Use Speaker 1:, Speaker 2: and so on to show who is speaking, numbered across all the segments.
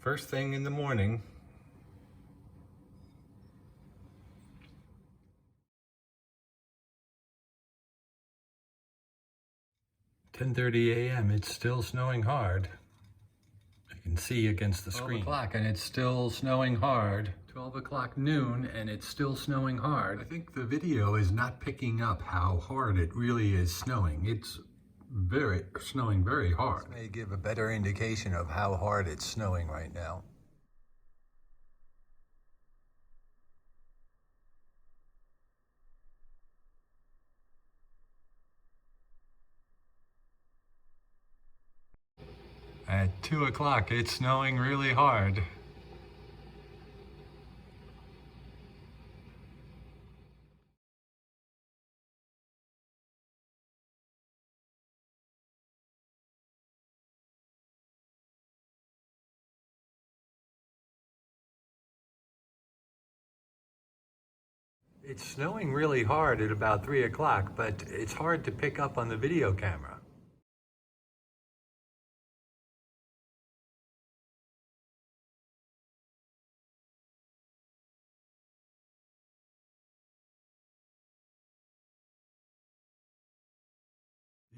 Speaker 1: First thing in the morning. "10:30 a.m. It's still snowing hard. I can see against the screen. 12 o'clock and it's still snowing hard. 12 o'clock noon and it's still snowing hard. I think the video is not picking up how hard it really is snowing. It's snowing very hard. This may give a better indication of how hard it's snowing right now. At 2 o'clock, it's snowing really hard. It's snowing really hard at about 3 o'clock, but it's hard to pick up on the video camera.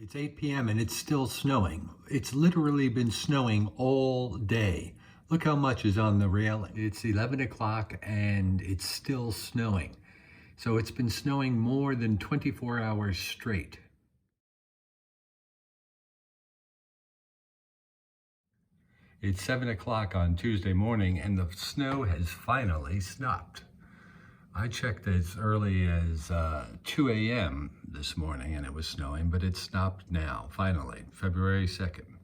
Speaker 1: It's 8 p.m. and it's still snowing. It's literally been snowing all day. Look how much is on the railing. It's 11 o'clock and it's still snowing. So it's been snowing more than 24 hours straight. It's 7 o'clock on Tuesday morning and the snow has finally stopped. I checked as early as 2 a.m. this morning and it was snowing, but it stopped now, finally, February 2nd.